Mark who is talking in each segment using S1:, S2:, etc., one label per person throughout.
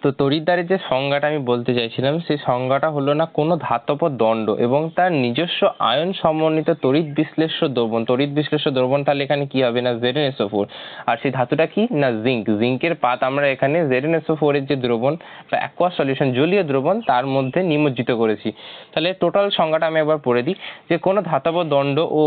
S1: তো তড়িৎদ্বারের যে সংজ্ঞাটা আমি বলতে চাইছিলাম সেই সংজ্ঞাটা হলো না কোনো ধাতব দণ্ড এবং তার নিজস্ব আয়ন সমন্বিত তড়িৎ বিশ্লেষ্য দ্রবণ। তড়িৎ বিশ্লেষ্য দ্রবণ তাহলে এখানে কি হবে না ZnSO4, আর সেই ধাতুটা কি না জিঙ্কের পাত আমরা এখানে ZnSO4 এর যে দ্রবণ বা অ্যাকোয়াস সলিউশন জলীয় দ্রবণ তার মধ্যে নিমজ্জিত করেছি। তাহলে টোটাল সংজ্ঞাটা আমি একবার পড়ে দিই যে কোনো ধাতব দণ্ড ও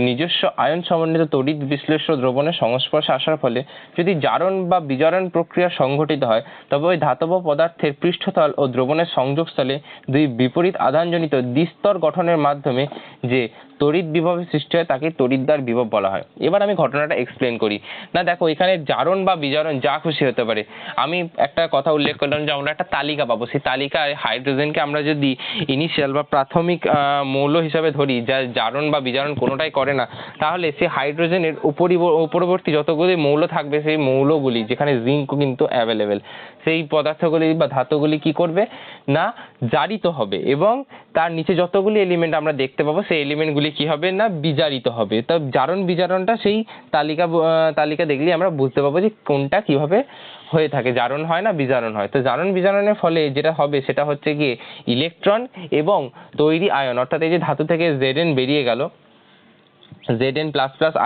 S1: নিজস্ব আয়ন সমন্বিত তড়িৎ বিশ্লেষ্য দ্রবণের সংস্পর্শে আসার ফলে যদি জারণ বা বিজারণ প্রক্রিয়া সংঘটিত হয় তবে ওই ধাতব পদার্থের পৃষ্ঠতল ও দ্রবণের সংযোগস্থলে দুই বিপরীত আধানজনিত দ্বিস্তর গঠনের মাধ্যমে যে তড়িৎ বিভবের সৃষ্টি হয় তাকে তড়িৎদ্বার বিভব বলা হয়। এবার আমি ঘটনাটা এক্সপ্লেন করি। না দেখো এখানে জারণ বা বিজারণ যা খুশি হতে পারে। আমি একটা কথা উল্লেখ করলাম যে আমরা একটা তালিকা পাবো, সেই তালিকায় হাইড্রোজেনকে আমরা যদি ইনিশিয়াল বা প্রাথমিক মৌল হিসাবে ধরি যা জারণ বা বিজারণ কোনোটাই করে না, তাহলে সেই হাইড্রোজেনের উপরবর্তী যতগুলি মৌল থাকবে সেই মৌলগুলি যেখানে জিঙ্ক কিন্তু অ্যাভেলেবেল, সেই পদার্থগুলি বা ধাতুগুলি কি করবে না জারিত হবে এবং তার নিচে যতগুলি এলিমেন্ট আমরা দেখতে পাবো সেই এলিমেন্টগুলি কি হবে না বিজারিত হবে। তো জারণ বিজারণটা সেই তালিকা দেখলে আমরা বুঝতে পারবো যে কোনটা কিভাবে হয়ে থাকে, জারণ হয় না বিজারণ হয়। তো জারণ বিজারণের ফলে যেটা হবে সেটা হচ্ছে গিয়ে ইলেকট্রন এবং তৈরি আয়ন, অর্থাৎ এই যে ধাতু থেকে Zn বেরিয়ে গেল, Zn++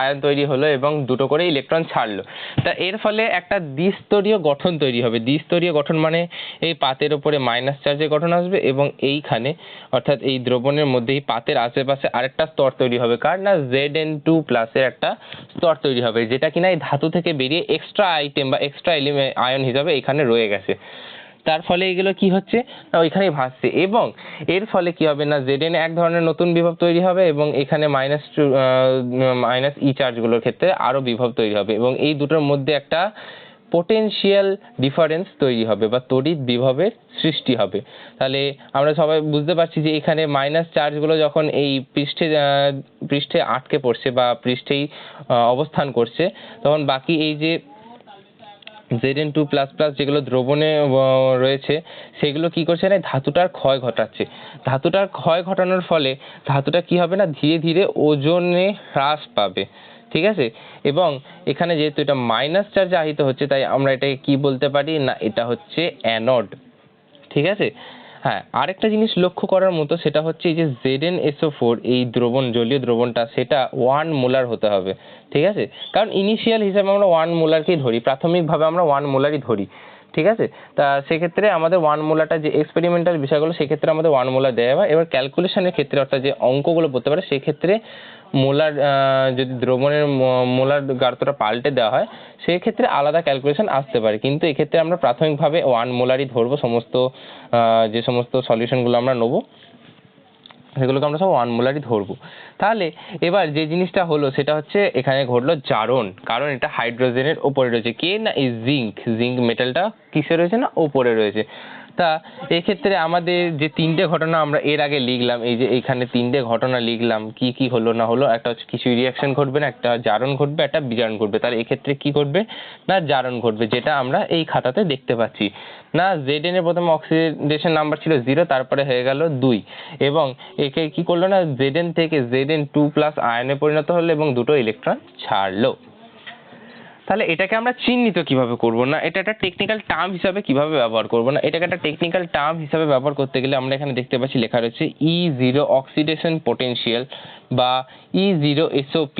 S1: আয়ন তৈরি হলো এবং দুটো করে ইলেকট্রন ছাড়লো। তা এর ফলে একটা দ্বিস্তরীয় গঠন তৈরি হবে। দ্বিস্তরীয় গঠন মানে এই পাতের ওপরে মাইনাস চার্জের গঠন আসবে এবং এইখানে অর্থাৎ এই দ্রবণের মধ্যে এই পাতের আশেপাশে আরেকটা স্তর তৈরি হবে, কার না Zn2+ এর একটা স্তর তৈরি হবে, যেটা কিনা এই ধাতু থেকে বেরিয়ে এক্সট্রা আইটেম বা এক্সট্রা আয়ন হিসাবে এখানে রয়ে গেছে। তার ফলে এগুলো কি হচ্ছে না ওইখানেই ভাসছে এবং এর ফলে কি হবে না Zn এক ধরনের নতুন বিভব তৈরি হবে এবং এখানে মাইনাস ই চার্জগুলোর ক্ষেত্রে আরো বিভব তৈরি হবে এবং এই দুটোর মধ্যে একটা পোটেনশিয়াল ডিফারেন্স তৈরি হবে বা তড়িৎ বিভবের সৃষ্টি হবে। তাহলে আমরা সবাই বুঝতে পারছি যে এখানে মাইনাস চার্জগুলো যখন এই পৃষ্ঠে আটকে পড়ছে বা পৃষ্ঠেই অবস্থান করছে, তখন বাকি এই যে Zn2++ যেগুলো দ্রবণে রয়েছে সেগুলো কি করছে না ধাতুটার ক্ষয় ঘটাচ্ছে। ধাতুটার ক্ষয় ঘটানোর ফলে ধাতুটা কি হবে না ধীরে ধীরে ওজনে হ্রাস পাবে, ঠিক আছে। এবং এখানে যেহেতু এটা মাইনাস চার্জ আহিত হচ্ছে তাই আমরা এটাকে কি বলতে পারি না এটা হচ্ছে অ্যানোড, ঠিক আছে। হ্যাঁ, আরেকটা জিনিস লক্ষ্য করার মতো সেটা হচ্ছে এই যে ZnSO4 এই দ্রবণ জলীয় দ্রবণটা সেটা 1 মোলার হতে হবে, ঠিক আছে। কারণ ইনিশিয়াল হিসাবে আমরা 1 মোলারকেই ধরি, প্রাথমিকভাবে আমরা 1 মোলারই ধরি, ঠিক আছে। তা সেক্ষেত্রে আমাদের 1 মোলারটা যে এক্সপেরিমেন্টাল বিষয়গুলো সেক্ষেত্রে আমাদের 1 মোলার দেওয়া হয়। এবার ক্যালকুলেশনের ক্ষেত্রে অর্থাৎ যে অঙ্কগুলো পড়তে পারে সেক্ষেত্রে মোলার যদি দ্রবণের মোলার গাঢ়তাটা পাল্টে দেওয়া হয় সেক্ষেত্রে আলাদা ক্যালকুলেশন আসতে পারে, কিন্তু এক্ষেত্রে আমরা প্রাথমিকভাবে 1 মোলারই ধরবো। যে সমস্ত সলিউশনগুলো আমরা নেবো সেগুলোকে আমরা সব 1 মোলারই ধরবো। তাহলে এবার যে জিনিসটা হলো সেটা হচ্ছে এখানে ঘটলো জারণ, কারণ এটা হাইড্রোজেনের ওপরে রয়েছে, কে না এই জিঙ্ক মেটালটা কিসে রয়েছে না ওপরে রয়েছে। তা এক্ষেত্রে আমাদের যে তিনটে ঘটনা আমরা এর আগে লিখলাম, এই যে এইখানে তিনটে ঘটনা লিখলাম, কি কি হলো না হলো, একটা হচ্ছে কিছু রিয়াকশন ঘটবে না, একটা জারণ ঘটবে, একটা বিজারণ ঘটবে। তাহলে এক্ষেত্রে কি ঘটবে না জারণ ঘটবে, যেটা আমরা এই খাতাতে দেখতে পাচ্ছি না। Zn এর প্রথমে অক্সিডেশন নাম্বার ছিল 0, তারপরে হয়ে গেল 2 এবং একে কি করলো না Zn থেকে Zn2+ আয়নে পরিণত হলো এবং দুটো ইলেকট্রন ছাড়লো। তাহলে এটাকে আমরা চিহ্নিত কিভাবে করব না, এটা একটা টেকনিক্যাল টার্ম হিসাবে কিভাবে ব্যবহার করব না, এটাকে একটা টেকনিক্যাল টার্ম হিসাবে ব্যবহার করতে গেলে আমরা এখানে দেখতে পাচ্ছি লেখা রয়েছে E0 অক্সিডেশন পোটেনশিয়াল বা E0 SOP।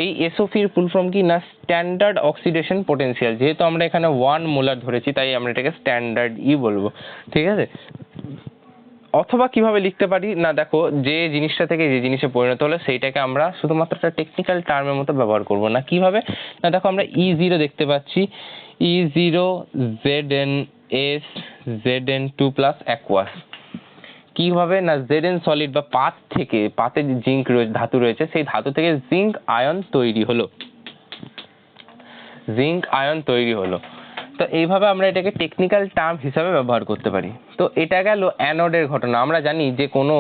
S1: এই SOP এর ফুল ফর্ম কি না স্ট্যান্ডার্ড অক্সিডেশন পোটেনশিয়াল। যেহেতু আমরা এখানে 1 মোলার ধরেছি তাই আমরা এটাকে স্ট্যান্ডার্ড ই বলবো, ঠিক আছে। অথবা কিভাবে লিখতে পারি না দেখো যে জিনিসটা থেকে যে জিনিসে পরিণত হলো সেইটাকে আমরা শুধুমাত্র একটা টেকনিক্যাল টার্মের মতো ব্যবহার করব না। কিভাবে না দেখো আমরা E0 দেখতে পাচ্ছি, E0 ZnS Zn2+ অ্যাকুয়াস। কিভাবে না Zn সলিড বা পাতে যে জিঙ্ক ধাতু রয়েছে সেই ধাতু থেকে জিঙ্ক আয়ন তৈরি হলো। তো এইভাবে আমরা এটাকে টেকনিক্যাল টার্ম হিসাবে ব্যবহার করতে পারি। তো এটা গেল অ্যানোডের ঘটনা। আমরা জানি যে কোনো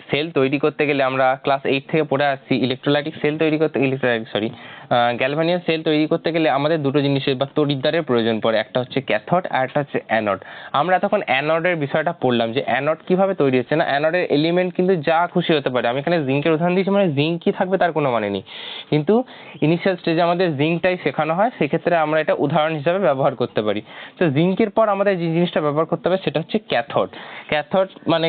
S1: সেল তৈরি করতে গেলে আমরা ক্লাস 8 থেকে পড়ে আসছি গ্যালভানিয়াস সেল তৈরি করতে গেলে আমাদের দুটো জিনিসের বা তড়িৎদ্বারের প্রয়োজন পড়ে, একটা হচ্ছে ক্যাথোড আর একটা হচ্ছে অ্যানোড। আমরা তখন অ্যানোডের বিষয়টা পড়লাম যে অ্যানোড কিভাবে তৈরি হচ্ছে। না, অ্যানোডের এলিমেন্ট কিন্তু যা খুশি হতে পারে। আমি এখানে জিঙ্কের উদাহরণ দিয়েছি, মানে জিঙ্ক কি থাকবে তার কোনো মানে নেই, কিন্তু ইনিশিয়াল স্টেজে আমাদের জিঙ্কটাই শেখানো হয়, সেক্ষেত্রে আমরা এটা উদাহরণ হিসাবে ব্যবহার করতে পারি। তো জিঙ্কের পর আমাদের যে জিনিসটা ব্যবহার করতে হবে সেটা হচ্ছে ক্যাথোড।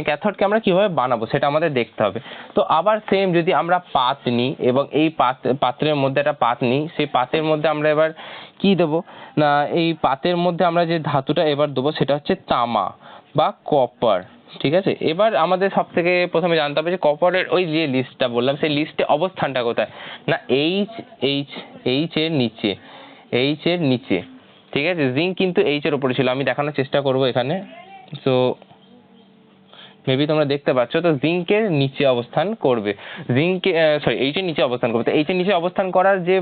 S1: ক্যাথোডকে আমরা কিভাবে বানাবো সেটা আমাদের দেখতে হবে। তো আবার সেম, যদি আমরা পাত নিই এবং এই পাত্রের মধ্যে একটা পাত নিই, সেই পাতের মধ্যে আমরা এবার কি দেবো না, এই পাতের মধ্যে আমরা যে ধাতুটা এবার দেবো সেটা হচ্ছে তামা বা কপার। ঠিক আছে, এবার আমাদের সব থেকে প্রথমে জানতে হবে যে কপারের ওই যে লিস্টটা বললাম সেই লিস্টে অবস্থানটা কোথায়। না, এইচ এর নিচে। ঠিক আছে, জিঙ্ক কিন্তু এইচ এর উপরে ছিল, আমি দেখানোর চেষ্টা করব এখানে। সো মেবি তোমরা দেখতে পাচ্ছ, তো জিঙ্কের নিচে অবস্থান করবে, এইচ এর নিচে অবস্থান করবে। তো এইচ এর নিচে অবস্থান করার যে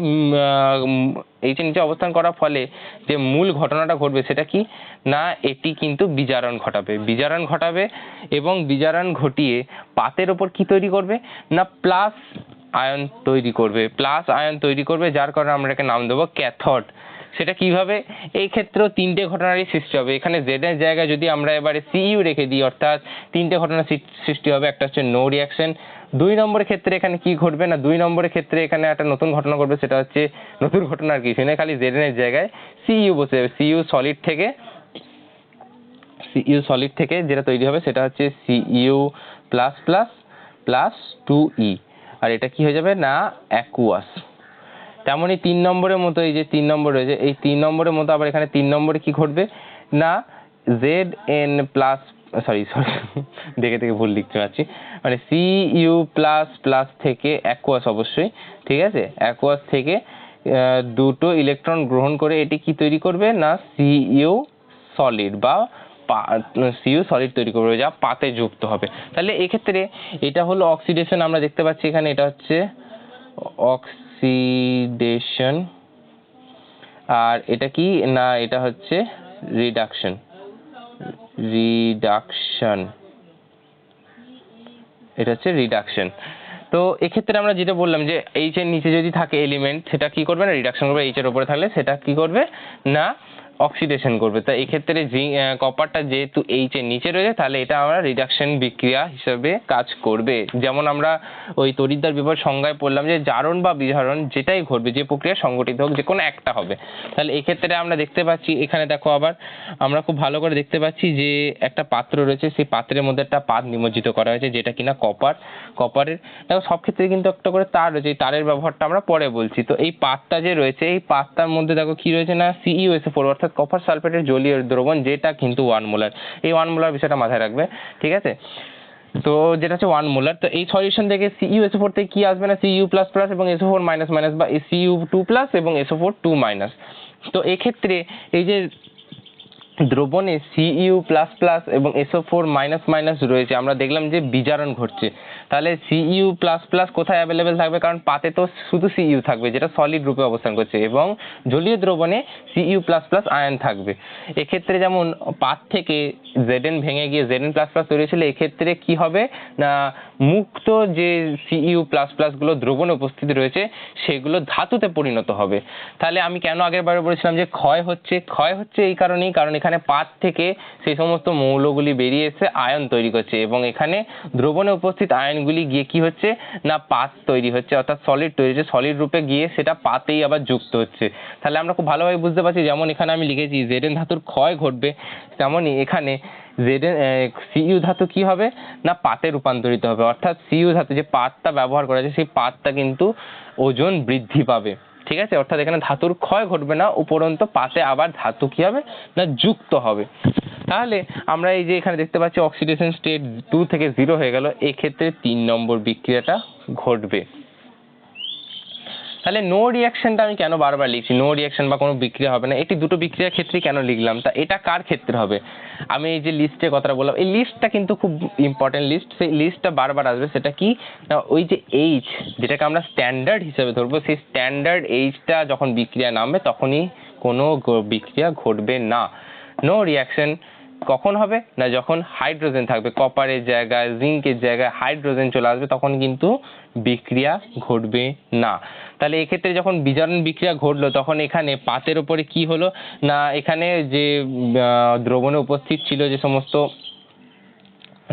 S1: এইচ এর নিচে অবস্থান করার ফলে যে মূল ঘটনাটা ঘটবে সেটা কি না, এটি কিন্তু বিজারণ ঘটাবে এবং বিজারণ ঘটিয়ে পাতের ওপর কি তৈরি করবে না, প্লাস আয়ন তৈরি করবে, যার কারণে আমরা একে নাম দেবো ক্যাথোড। সেটা কিভাবে, এই ক্ষেত্রেও তিনটে ঘটনারই সৃষ্টি হবে। এখানে জেড এর জায়গায় যদি আমরা এবারে সিইউ রেখে দিই, অর্থাৎ তিনটে ঘটনা সৃষ্টি হবে। একটা হচ্ছে নো রিয়াকশন। 2 নম্বরের ক্ষেত্রে এখানে কি ঘটবে না, 2 নম্বরের ক্ষেত্রে এখানে একটা নতুন ঘটনা ঘটবে, সেটা হচ্ছে নতুন ঘটনা আর কিছু নেই, খালি জেড এর জায়গায় সিইউ বসে যাবে। সিইউ সলিড থেকে যেটা তৈরি হবে সেটা হচ্ছে CU plus plus plus 2E, আর এটা কি হয়ে যাবে না অ্যাকুয়াস। তেমনই 3 নম্বরের মতো, এই যে 3 নম্বর রয়েছে, এই 3 নম্বরের মতো আবার এখানে 3 নম্বরে কি ঘটবে না Zn প্লাস সরি দেখে ভুল লিখতে পারছি, মানে Cu প্লাস প্লাস থেকে অ্যাকুয়াস অবশ্যই। ঠিক আছে, অ্যাকুয়াস থেকে দুটো ইলেকট্রন গ্রহণ করে এটি কি তৈরি করবে না Cu সলিড বা Cu সলিড তৈরি করবে, যা পাতে যুক্ত হবে। তাহলে এক্ষেত্রে এটা হলো অক্সিডেশন, আমরা দেখতে পাচ্ছি এখানে এটা হচ্ছে অক্সিডেশন, আর এটা কি না এটা হচ্ছে রিডাকশন। এটা হচ্ছে রিডাকশন। তো এক্ষেত্রে আমরা যেটা বললাম যে এইচ এর নিচে যদি থাকে এলিমেন্ট, সেটা কি করবে না রিডাকশন করবে, এইচ এর উপরে থাকলে সেটা কি করবে না অক্সিডেশন করবে। তা এক্ষেত্রে কপারটা যেহেতু এইচ এর নিচে রয়েছে, তাহলে এটা আমরা রিডাকশন বিক্রিয়া হিসেবে কাজ করবে। যেমন আমরা ওই তড়িৎদ্বার বিভবের সংজ্ঞায় পড়লাম যে জারণ বা বিজারণ যেটাই ঘটবে, যে প্রক্রিয়া সংঘটিত হোক, যে কোনো একটা হবে। তাহলে এক্ষেত্রে আমরা দেখতে পাচ্ছি এখানে দেখো, আবার আমরা খুব ভালো করে দেখতে পাচ্ছি যে একটা পাত্র রয়েছে, সেই পাত্রের মধ্যে একটা পাত নিমজ্জিত করা হয়েছে, যেটা কিনা কপারের। দেখো সব ক্ষেত্রে কিন্তু একটা করে তার রয়েছে, এই তারের ব্যবহারটা আমরা পরে বলছি। তো এই পাতটা যে রয়েছে, এই পাতটার মধ্যে দেখো কি রয়েছে না CuSO4, অর্থাৎ কপার সালফেটের জলীয় দ্রবণ, যেটা কিন্তু 1 মোলার। এই 1 মোলার বিষয়টা মাথায় রাখবে, ঠিক আছে। তো যেটা হচ্ছে 1 মোলার। তো এই সলিউশন থেকে CuSO4 থেকে কি আসবে না Cu++ এবং SO4- বা Cu2+ এবং SO4 2-। তো এক্ষেত্রে এই যে দ্রবণে Cu++ এবং SO4- রয়েছে, আমরা দেখলাম যে বিজারণ ঘটছে। তাহলে Cu++ কোথায় অ্যাভেলেবেল থাকবে, কারণ পাতে তো শুধু Cu থাকবে, যেটা সলিড রূপে অবস্থান করছে, এবং জলীয় দ্রবণে Cu++ আয়ন থাকবে। এক্ষেত্রে যেমন পাত থেকে Zn ভেঙে গিয়ে Zn++ তৈরি হয়েছিল, এক্ষেত্রে কি হবে না মুক্ত যে Cu++ গুলো দ্রবণে উপস্থিত রয়েছে, সেগুলো ধাতুতে পরিণত হবে। তাহলে আমি কেন আগের বারে বলেছিলাম যে ক্ষয় হচ্ছে এই কারণেই, কারণ এখানে পাত থেকে সেই সমস্ত মৌলগুলি বেরিয়ে এসে আয়ন তৈরি করছে, এবং এখানে দ্রবণে উপস্থিত আয়নগুলি গিয়ে কি হচ্ছে না পাত তৈরি হচ্ছে, অর্থাৎ সলিড তৈরি হচ্ছে, সলিড রূপে গিয়ে সেটা পাতেই আবার যুক্ত হচ্ছে। তাহলে আমরা খুব ভালোভাবে বুঝতে পারছি, যেমন এখানে আমি লিখেছি Zn ধাতুর ক্ষয় ঘটবে, তেমনই এখানে Cu ধাতু কি হবে না পাতে রূপান্তরিত হবে, অর্থাৎ Cu ধাতু যে পাতটা ব্যবহার করা আছে, সেই পাতটা কিন্তু ওজন বৃদ্ধি পাবে। ঠিক আছে, অর্থাৎ এখানে ধাতুর ক্ষয় ঘটবে না, উপরন্তু পাতে আবার ধাতু কি হবে না যুক্ত হবে। তাহলে আমরা এই যে এখানে দেখতে পাচ্ছি অক্সিডেশন স্টেট 2 থেকে 0 হয়ে গেল, এই ক্ষেত্রে 3 নম্বর বিক্রিয়াটা ঘটবে। তাহলে নো রিয়াকশনটা আমি কেন বারবার লিখছি, নো রিয়াকশন বা কোনো বিক্রিয়া হবে না, এটি দুটো বিক্রিয়ার ক্ষেত্রে কেন লিখলাম, তা এটা কার ক্ষেত্রে হবে। আমি এই যে লিস্টের কথাটা বললাম, এই লিস্টটা কিন্তু খুব ইম্পর্টেন্ট লিস্ট, সেই লিস্টটা বারবার আসবে। সেটা কি না ওই যে এইচ, যেটাকে আমরা স্ট্যান্ডার্ড হিসেবে ধরবো, সেই স্ট্যান্ডার্ড এইচটা যখন বিক্রিয়া নামবে তখনই কোনো বিক্রিয়া ঘটবে না। নো রিয়াকশন কখন হবে না যখন হাইড্রোজেন থাকবে, কপারের জায়গায় জিঙ্কের জায়গায় হাইড্রোজেন চলে আসবে তখন কিন্তু বিক্রিয়া ঘটবে না। তাহলে এক্ষেত্রে যখন বিজারণ বিক্রিয়া ঘটলো তখন এখানে পাতের উপরে কি হলো না এখানে যে দ্রবণে উপস্থিত ছিল যে সমস্ত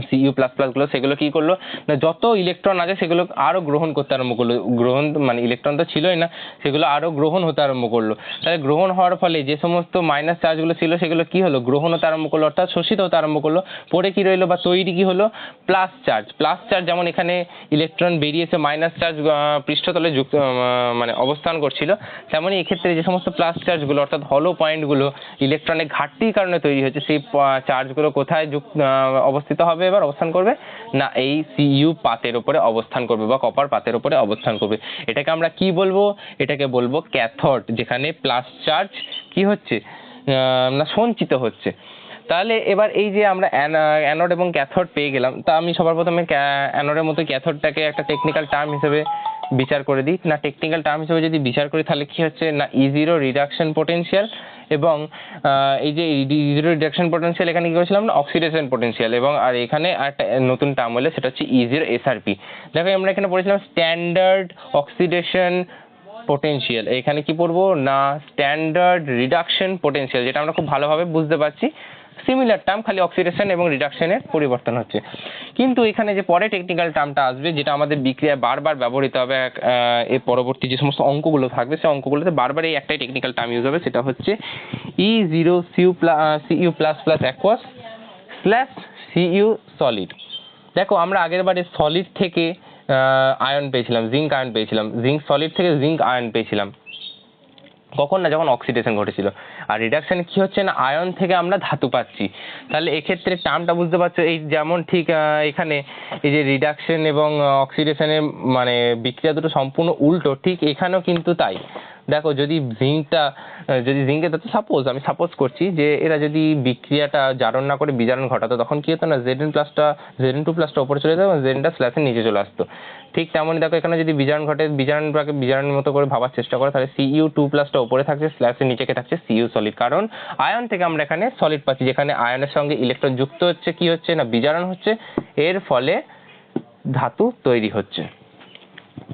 S1: Cu++ গুলো সেগুলো কি করলো না যত ইলেকট্রন আছে সেগুলো আরো গ্রহণ করতে আরম্ভ করলো, গ্রহণ মানে ইলেকট্রন তো ছিলই না, সেগুলো আরো গ্রহণ হতে আরম্ভ করলো। তাহলে গ্রহণ হওয়ার ফলে যে সমস্ত মাইনাস চার্জগুলো ছিল সেগুলো কি হলো গ্রহণ হতে আরম্ভ করলো, অর্থাৎ শোষিত হতে আরম্ভ করলো। পরে কি রইলো বা তৈরি কি হলো প্লাস চার্জ। প্লাস চার্জ যেমন এখানে ইলেকট্রন বেরিয়েছে মাইনাস চার্জ পৃষ্ঠতলে যুক্ত মানে অবস্থান করছিল, তেমনই এক্ষেত্রে যে সমস্ত প্লাস চার্জগুলো অর্থাৎ হলো পয়েন্টগুলো ইলেকট্রনের ঘাটতির কারণে তৈরি হচ্ছে, সেই চার্জগুলো কোথায় অবস্থিত হবে এবার অবস্থান করবে না এই Cu পাতের উপরে অবস্থান করবে বা কপার পাতের উপরে অবস্থান করবে। এটাকে আমরা কি বলবো, এটাকে বলবো ক্যাথোড, যেখানে প্লাস চার্জ কি হচ্ছে না সঞ্চিত হচ্ছে। তাহলে এবার এই যে আমরা অ্যানোড এবং ক্যাথোড পেয়ে গেলাম, তা আমি সবার প্রথমে অ্যানোডের মতো ক্যাথোডটাকে একটা টেকনিক্যাল টার্ম হিসেবে বিচার করে দিই। না টেকনিক্যাল টার্ম হিসেবে যদি বিচার করি তাহলে কি হচ্ছে না E0 রিডাকশন পোটেনশিয়াল এবং এই যে E0 রিডাকশন পোটেনশিয়াল এখানে কি করেছিলাম না অক্সিডেশন পোটেনশিয়াল, এবং আর এখানে একটা নতুন টার্ম হলে সেটা হচ্ছে E0 SRP। দেখো আমরা এখানে পড়েছিলাম স্ট্যান্ডার্ড অক্সিডেশন পোটেনশিয়াল, এখানে কি পড়বো না স্ট্যান্ডার্ড রিডাকশন পোটেনশিয়াল, যেটা আমরা খুব ভালোভাবে বুঝতে পারছি সিমিলার টার্ম, খালি অক্সিডেশন এবং রিডাকশনের পরিবর্তন হচ্ছে। কিন্তু এখানে যে পরে টেকনিক্যাল টার্মটা আসবে যেটা আমাদের বিক্রিয়ায় বারবার ব্যবহৃত হবে, এর পরবর্তী যে সমস্ত অঙ্কগুলো থাকবে সেই অঙ্কগুলোতে বারবার এই একটাই টেকনিক্যাল টার্ম ইউজ হবে, সেটা হচ্ছে E0 Cu++ aqueous slash Cu solid. দেখো আমরা আগের বারে সলিড থেকে আয়ন পেয়েছিলাম, জিঙ্ক আয়ন পেয়েছিলাম, জিঙ্ক সলিড থেকে জিঙ্ক আয়ন পেয়েছিলাম কখন না যখন অক্সিডেশন ঘটেছিল। আর রিডাকশনে কি হচ্ছে না আয়ন থেকে আমরা ধাতু পাচ্ছি। তাহলে এক্ষেত্রে টার্মটা বুঝতে পারছো, এই যেমন ঠিক এখানে এই যে রিডাকশন এবং অক্সিডেশনের মানে বিক্রিয়া দুটো সম্পূর্ণ উল্টো, ঠিক এখানেও কিন্তু তাই। দেখো যদি জিঙ্কের আমি সাপোজ করছি যে এরা যদি বিক্রিয়াটা জারণ না করে বিজারণ ঘটাতো তখন কি হতো না Zn2+ উপরে চলে যেত এবং Zn স্ল্যাশের নিচে চলে আসতো। ঠিক তেমনই দেখো এখানে যদি বিজারণ ঘটে বিজারণের মতো করে ভাবার চেষ্টা করে তাহলে Cu2+ উপরে থাকছে স্ল্যাশের নিচে থাকছে Cu সলিড, কারণ আয়ন থেকে আমরা এখানে সলিড পাচ্ছি, যেখানে আয়নের সঙ্গে ইলেকট্রন যুক্ত হচ্ছে কি হচ্ছে না বিজারণ হচ্ছে, এর ফলে ধাতু তৈরি হচ্ছে।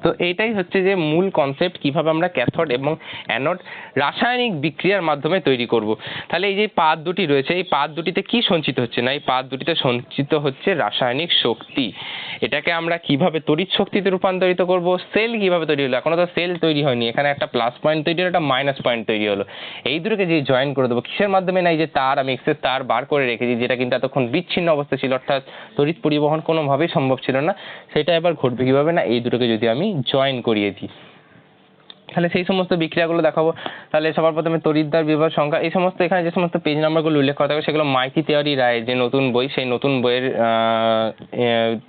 S1: তো এইটাই হচ্ছে যে মূল কনসেপ্ট কিভাবে আমরা ক্যাথোড এবং অ্যানোড রাসায়নিক বিক্রিয়ার মাধ্যমে তৈরি করব। তাহলে এই যে পাত দুটি রয়েছে এই পাত দুটিতে কি সঞ্চিত হচ্ছে না এই পাত দুটিতে সঞ্চিত হচ্ছে রাসায়নিক শক্তি। এটাকে আমরা কিভাবে তড়িৎ শক্তিতে রূপান্তরিত করব, সেল কিভাবে তৈরি হলো, এখনো তো সেল তৈরি হয়নি, এখানে একটা প্লাস পয়েন্ট তৈরি হলো একটা মাইনাস পয়েন্ট তৈরি হলো, এই দুটোকে যে জয়েন করে দেবো কিসের মাধ্যমে, না এই যে তার আমি এক্সেস তার বার করে রেখেছি যেটা কিন্তু এতক্ষণ বিচ্ছিন্ন অবস্থা ছিল, অর্থাৎ তড়িৎ পরিবহন কোনোভাবেই সম্ভব ছিল না, সেটা এবার ঘটবে কিভাবে না এই দুটোকে যদি আমি জয়েন করিয়ে দিই। তাহলে সেই সমস্ত বিক্রিয়াগুলো দেখাবো। তাহলে সবার প্রথমে তড়িৎদ্বার বিভব সংখ্যা, এই সমস্ত এখানে যে সমস্ত পেজ নাম্বারগুলো উল্লেখ করা থাকবে সেগুলো মাইতি থিওরি রায়ের যে নতুন বই সেই নতুন বইয়ের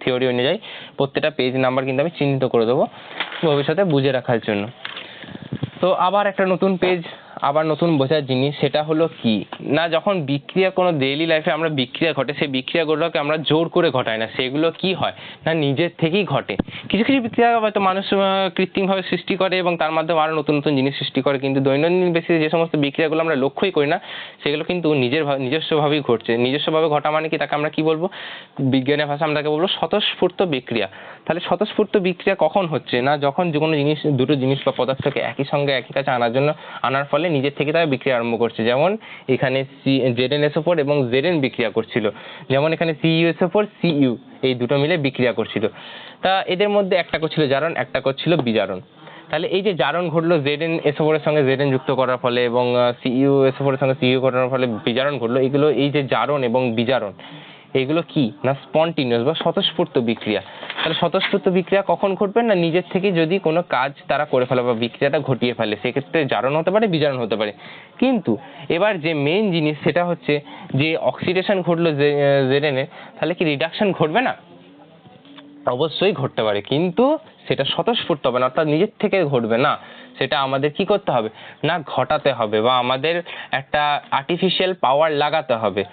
S1: থিওরি অনুযায়ী প্রত্যেকটা পেজ নাম্বার কিন্তু আমি চিহ্নিত করে দেবো ভবিষ্যতে বুঝে রাখার জন্য। তো আবার একটা নতুন পেজ, আবার নতুন বোঝার জিনিস, সেটা হলো কি না যখন বিক্রিয়া কোনো ডেইলি লাইফে আমরা বিক্রিয়া ঘটে সেই বিক্রিয়াগুলোকে আমরা জোর করে ঘটাই না, সেগুলো কি হয় না নিজের থেকেই ঘটে। কিছু কিছু বিক্রিয়া হয়তো মানুষ কৃত্রিমভাবে সৃষ্টি করে এবং তার মাধ্যমে আরও নতুন নতুন জিনিস সৃষ্টি করে, কিন্তু দৈনন্দিন বেসিসে যে সমস্ত বিক্রিয়াগুলো আমরা লক্ষ্যই করি না সেগুলো কিন্তু নিজস্বভাবেই ঘটছে। নিজস্বভাবে ঘটা মানে কি, তাকে আমরা কি বলবো, বিজ্ঞানের ভাষা আমরা তাকে বলবো স্বতঃস্ফূর্ত বিক্রিয়া। তাহলে স্বতঃস্ফূর্ত বিক্রিয়া কখন হচ্ছে না যখন যে কোনো জিনিস দুটো জিনিস বা পদার্থকে একই সঙ্গে একই কাছে আনার ফলে নিজের থেকে তারা বিক্রিয়া আরম্ভ করছে। যেমন এখানে ZnSO4 এবং Zn বিক্রিয়া করছিল, যেমন এখানে CuSO4 Cu এই দুটো মিলে বিক্রিয়া করছিল। তা এদের মধ্যে একটা করছিল জারণ একটা করছিল বিজারণ। তাহলে এই যে জারণ ঘটলো ZnSO4 এর সঙ্গে Zn যুক্ত করার ফলে এবং CuSO4 এর সঙ্গে Cu ঘটানোর ফলে বিজারণ ঘটলো, এগুলো এই যে জারণ এবং বিজারণ এগুলো কি না স্পন্টিনিয়াস বা স্বতঃস্ফূর্ত বিক্রিয়া। তাহলে স্বতঃস্ফূর্ত বিক্রিয়া কখন ঘটবে না নিজের থেকে যদি কোনো কাজ তারা করে ফেলে বা বিক্রিয়াটা ঘটিয়ে ফেলে, সেক্ষেত্রে জারণ হতে পারে বিজারণ হতে পারে। কিন্তু এবার যে মেইন জিনিস সেটা হচ্ছে যে অক্সিডেশন ঘটলো Zn এর, তাহলে কি রিডাকশন ঘটবে না? অবশ্যই ঘটতে পারে, কিন্তু সেটা স্বতঃস্ফূর্ত হবে না, অর্থাৎ নিজের থেকে ঘটবে না, সেটা আমাদের কি করতে হবে না ঘটাতে হবে বা আমাদের একটা আর্টিফিশিয়াল পাওয়ার লাগাতে হবে।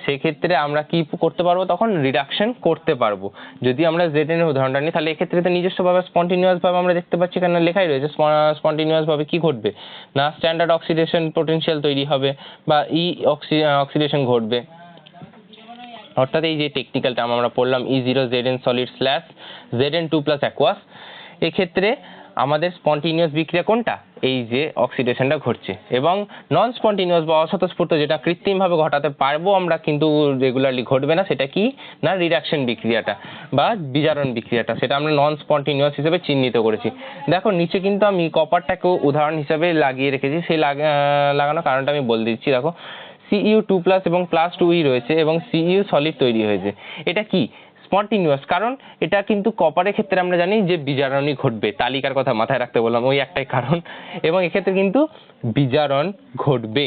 S1: সেক্ষেত্রে আমরা কি করতে পারবো, তখন রিডাকশন করতে পারবো। যদি আমরা Zn এর উদাহরণটা নিই তাহলে এক্ষেত্রে তো নিজস্বভাবে স্পন্টিনিয়াস ভাবে আমরা দেখতে পাচ্ছি এখানে লেখাই রয়েছে স্পন্টিনিয়াস ভাবে কি ঘটবে না স্ট্যান্ডার্ড অক্সিডেশন পোটেনশিয়াল তৈরি হবে বা অক্সিডেশন ঘটবে। অর্থাৎ এই যে টেকনিক্যাল টার্ম আমরা পড়লাম E0 Zn solid slash Zn2 plus aqueous, এক্ষেত্রে আমাদের স্পন্টিনিয়াস বিক্রিয়া কোনটা, এই যে অক্সিডেশনটা ঘটছে, এবং নন স্পন্টিনিয়াস বা অস্বতঃস্ফূর্ত যেটা কৃত্রিমভাবে ঘটাতে পারবো আমরা কিন্তু রেগুলারলি ঘটবে না, সেটা কি না রিডাকশন বিক্রিয়াটা বা বিজারণ বিক্রিয়াটা, সেটা আমরা নন স্পন্টিনিয়াস হিসেবে চিহ্নিত করেছি। দেখো নিচে কিন্তু আমি কপারটাকেও উদাহরণ হিসেবে লাগিয়ে রেখেছি, সেই লাগানোর কারণটা আমি বলে দিচ্ছি। দেখো Cu2 প্লাস এবং প্লাস 2E রয়েছে এবং Cu সলিড তৈরি হয়েছে, এটা কি স্পন্টিনিউয়াস, কারণ এটা কিন্তু কপারের ক্ষেত্রে আমরা জানি যে বিজারণই ঘটবে, তালিকার কথা মাথায় রাখতে বললাম ওই একটাই কারণ, এবং এক্ষেত্রে কিন্তু বিজারণ ঘটবে।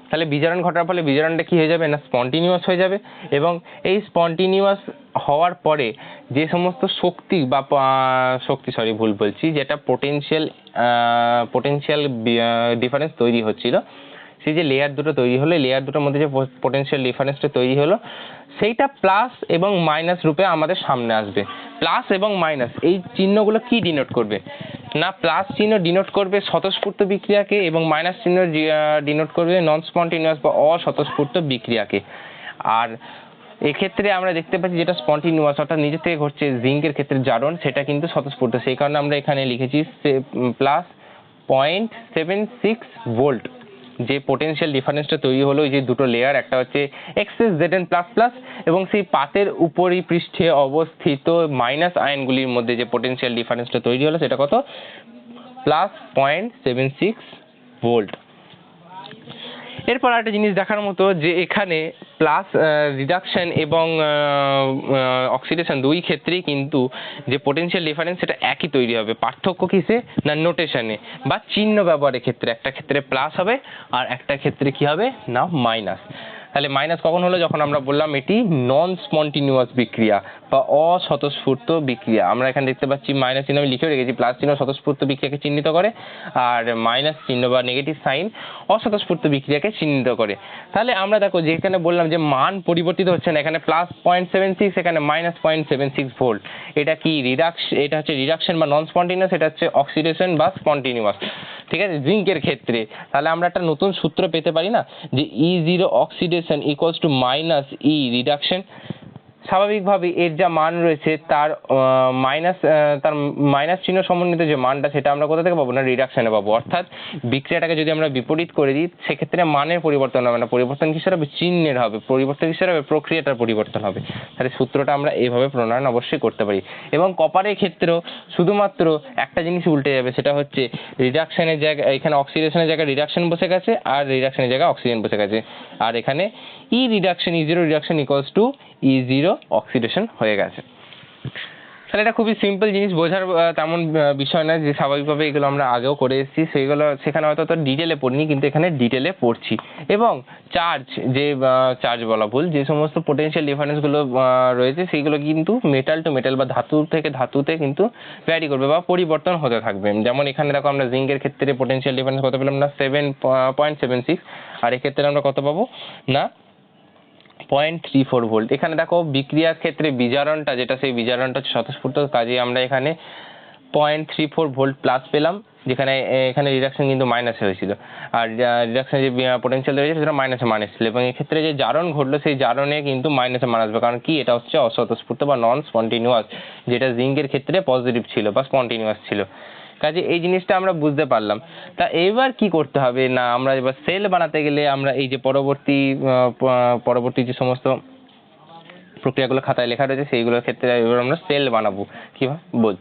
S1: তাহলে বিজারণ ঘটার ফলে বিজারণটা কি হয়ে যাবে না স্পন্টিনিউয়াস হয়ে যাবে, এবং এই স্পন্টিনিউয়াস হওয়ার পরে যে সমস্ত শক্তি বা ভুল বলছি, যেটা পোটেনশিয়াল ডিফারেন্স তৈরি হচ্ছিল, সেই যে লেয়ার দুটো তৈরি হলো, লেয়ার দুটোর মধ্যে যে পোটেনশিয়াল ডিফারেন্সটা তৈরি হলো, সেইটা প্লাস এবং মাইনাস রূপে আমাদের সামনে আসবে। প্লাস এবং মাইনাস এই চিহ্নগুলো কি ডিনোট করবে না, প্লাস চিহ্ন ডিনোট করবে স্বতঃস্ফূর্ত বিক্রিয়াকে এবং মাইনাস চিহ্ন ডিনোট করবে নন স্পন্টিনিউয়াস বা অস্বতঃস্ফূর্ত বিক্রিয়াকে। আর এক্ষেত্রে আমরা দেখতে পাচ্ছি যেটা স্পন্টিনিউয়াস অর্থাৎ নিজে থেকে ঘটছে, জিঙ্কের ক্ষেত্রে জারণ, সেটা কিন্তু স্বতঃস্ফূর্ত, সেই কারণে আমরা এখানে লিখেছি প্লাস 0.76 ভোল্ট। যে পোটেনশিয়াল ডিফারেন্সটা তৈরি হলো এই যে দুটো লেয়ার, একটা হচ্ছে এক্সেস Zn প্লাস প্লাস এবং সেই পাতের উপরি পৃষ্ঠে অবস্থিত মাইনাস আয়নগুলির মধ্যে যে পোটেনশিয়াল ডিফারেন্সটা তৈরি হলো সেটা কত, প্লাস 0.76 ভোল্ট। এরপর একটা জিনিস দেখার মতো যে এখানে প্লাস রিডাকশন এবং অক্সিডেশন দুই ক্ষেত্রেই কিন্তু যে পোটেনশিয়াল ডিফারেন্স সেটা একই তৈরি হবে, পার্থক্য কিসে না নোটেশনে বা চিহ্ন ব্যবহারের ক্ষেত্রে, একটা ক্ষেত্রে প্লাস হবে আর একটা ক্ষেত্রে কি হবে না মাইনাস। তাহলে মাইনাস কখন হলো, যখন আমরা বললাম এটি নন স্পন্টিনিউয়াস বিক্রিয়া বা অস্বতঃস্ফূর্ত বিক্রিয়া। আমরা এখানে দেখতে পাচ্ছি মাইনাস চিহ্ন আমি লিখেও রেখেছি, প্লাস চিহ্ন স্বতঃস্ফূর্ত বিক্রিয়াকে চিহ্নিত করে আর মাইনাস চিহ্ন বা নেগেটিভ সাইন অস্বতঃস্ফূর্ত বিক্রিয়াকে চিহ্নিত করে। তাহলে আমরা দেখো যেখানে বললাম যে মান পরিবর্তিত হচ্ছে না, এখানে প্লাস 0.76 এখানে মাইনাস 0.76 ভোল্ট, এটা কি এটা হচ্ছে রিডাকশন বা নন স্পন্টিনিউয়াস, এটা হচ্ছে অক্সিডেশন বা স্পন্টিনিউয়াস, ঠিক আছে জিঙ্কের ক্ষেত্রে। তাহলে আমরা একটা নতুন সূত্র পেতে পারি না যে E0 oxidation equals to minus E reduction. স্বাভাবিকভাবে এর যা মান রয়েছে তার মাইনাস চিহ্ন সমন্বিত যে মানটা সেটা আমরা কোথা থেকে পাবো না রিডাকশনে পাবো, অর্থাৎ বিক্রিয়াটাকে যদি আমরা বিপরীত করে দিই সেক্ষেত্রে মানের পরিবর্তন হবে না, পরিবর্তন কিসের হবে চিহ্নের হবে, পরিবর্তন কিসের হবে প্রক্রিয়াটার পরিবর্তন হবে। তাহলে সূত্রটা আমরা এইভাবে প্রণয়ন অবশ্যই করতে পারি। এবং কপারের ক্ষেত্রেও শুধুমাত্র একটা জিনিস উল্টে যাবে, সেটা হচ্ছে রিডাকশনের জায়গায় এখানে অক্সিডেশনের জায়গায় রিডাকশন বসে গেছে আর রিডাকশনের জায়গায় অক্সিজেন বসে গেছে, আর এখানে E0 reduction equals to E0 oxidation হয়ে গেছে। তাহলে এটা খুবই সিম্পল জিনিস, বোঝার তেমন বিষয় না, যে স্বাভাবিকভাবে এগুলো আমরা আগেও করে এসেছি, সেখানে হয়তো তো ডিটেলে পড়িনি কিন্তু এখানে ডিটেলে পড়ছি। এবং চার্জ বলা ভুল, যে সমস্ত পোটেনশিয়াল ডিফারেন্সগুলো রয়েছে সেইগুলো কিন্তু মেটাল টু মেটাল বা ধাতু থেকে ধাতুতে কিন্তু ভ্যারি করবে বা পরিবর্তন হতে থাকবে। যেমন এখানে দেখো আমরা জিঙ্কের ক্ষেত্রে পোটেনশিয়াল ডিফারেন্স কত পেলাম না 7.76, আর এক্ষেত্রে আমরা কত পাবো না 0.34 ভোল্ট। এখানে দেখো বিক্রিয়ার ক্ষেত্রে বিজারণটা যেটা, সেই বিজারণটা হচ্ছে স্বতঃস্ফূর্ত, কাজে আমরা এখানে 0.34 ভোল্ট প্লাস পেলাম, যেখানে এখানে রিডাকশন কিন্তু মাইনাসে হয়েছিল, আর রিডাকশন যে পোটেনশিয়াল রয়েছে সেটা মাইনাসে মান এসেছিল, এবং এক্ষেত্রে যে জারণ ঘটলো সেই জারণে কিন্তু মাইনাসে মান আসবে, কারণ কি এটা হচ্ছে অস্বতঃস্ফূর্ত বা নন স্পন্টিনিউয়াস, যেটা জিঙ্কের ক্ষেত্রে পজিটিভ ছিল বা স্পন্টিনিউয়াস ছিল। কাজে এই জিনিসটা আমরা বুঝতে পারলাম। তা এবার কি করতে হবে না, আমরা এবার সেল বানাতে গেলে আমরা এই যে পরবর্তী যে সমস্ত প্রক্রিয়াগুলো খাতায় লেখা রয়েছে সেইগুলোর ক্ষেত্রে এবার আমরা সেল বানাবো, কিভাবে বল।